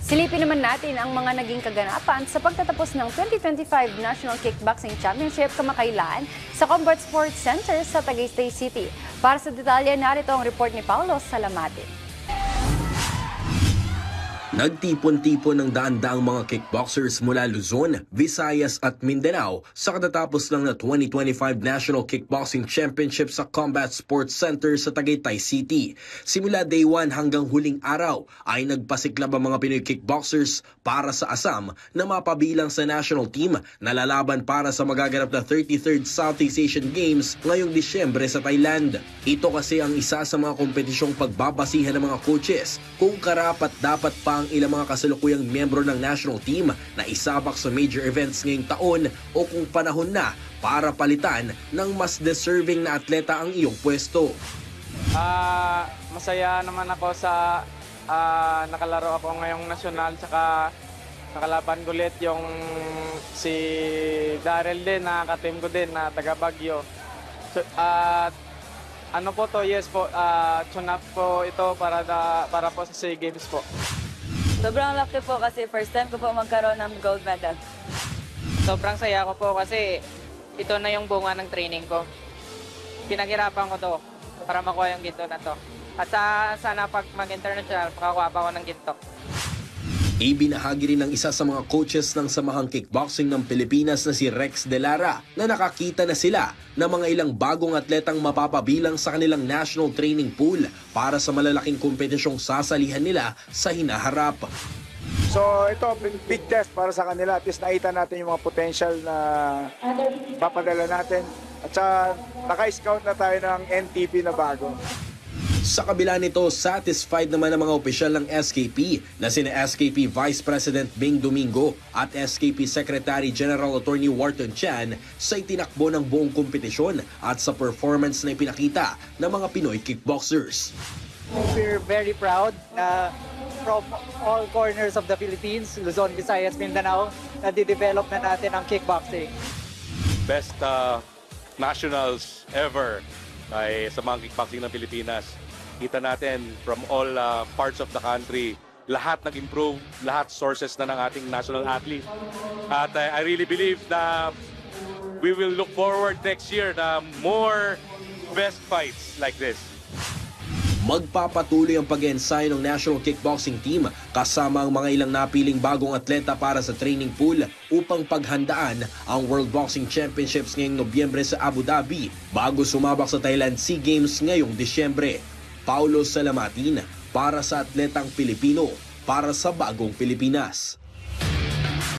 Silipin naman natin ang mga naging kaganapan sa pagtatapos ng 2025 National Kickboxing Championship kamakailan sa Combat Sports Center sa Tagaytay City. Para sa detalye, narito ang report ni Paulo Salamate. Nagtipon-tipon ng daan-daang mga kickboxers mula Luzon, Visayas at Mindanao sa katatapos lang na 2025 National Kickboxing Championship sa Combat Sports Center sa Tagaytay City. Simula day 1 hanggang huling araw ay nagpasiklab ang mga Pinoy kickboxers para sa Assam na mapabilang sa national team na lalaban para sa magaganap na 33rd Southeast Asian Games ngayong Disyembre sa Thailand. Ito kasi ang isa sa mga kompetisyong pagbabasihan ng mga coaches kung karapat dapat pa ang ilang mga kasalukuyang miyembro ng national team na isabak sa major events ngayong taon o kung panahon na para palitan ng mas deserving na atleta ang iyong pwesto. Masaya naman ako sa nakalaro ako ngayong nasyonal, tsaka nakalaban ko ulit yung si Daryl din na ka-team ko din na taga Baguio. So, ano po to, yes po, tune up po ito para po sa SEA Games po. Sobrang lucky po kasi first time ko po magkaroon ng gold medal. Sobrang saya ko po kasi ito na yung bunga ng training ko. Pinaghirapan ko to para makuha yung ginto na to. At sana pag mag-international, makakuha pa ako ng ginto. Ibinahagi rin ng isa sa mga coaches ng Samahang Kickboxing ng Pilipinas na si Rex De Lara na nakakita na sila ng mga ilang bagong atletang mapapabilang sa kanilang national training pool para sa malalaking kompetisyong sasalihan nila sa hinaharap. So ito, big test para sa kanila. At least nakita natin yung mga potential na papadala natin. At saka naka-scout na tayo ng NTP na bago. Sa kabila nito, satisfied naman ang mga opisyal ng SKP na sina SKP Vice President Bing Domingo at SKP Secretary General Attorney Wharton Chan sa itinakbo ng buong kompetisyon at sa performance na ipinakita ng mga Pinoy kickboxers. We're very proud from all corners of the Philippines, Luzon, Visayas, Mindanao, na di-develop na natin ang kickboxing. Best nationals ever ay sa mga kickboxing ng Pilipinas. Kita natin from all parts of the country, lahat nag-improve, lahat sources na ng ating national athlete. At I really believe na we will look forward next year na more best fights like this. Magpapatuloy ang pag-ensayo ng National Kickboxing Team kasama ang mga ilang napiling bagong atleta para sa training pool upang paghandaan ang World Boxing Championships ngayong Nobyembre sa Abu Dhabi bago sumabak sa Thailand SEA Games ngayong Disyembre. Paulo Salamatin para sa Atletang Pilipino para sa Bagong Pilipinas.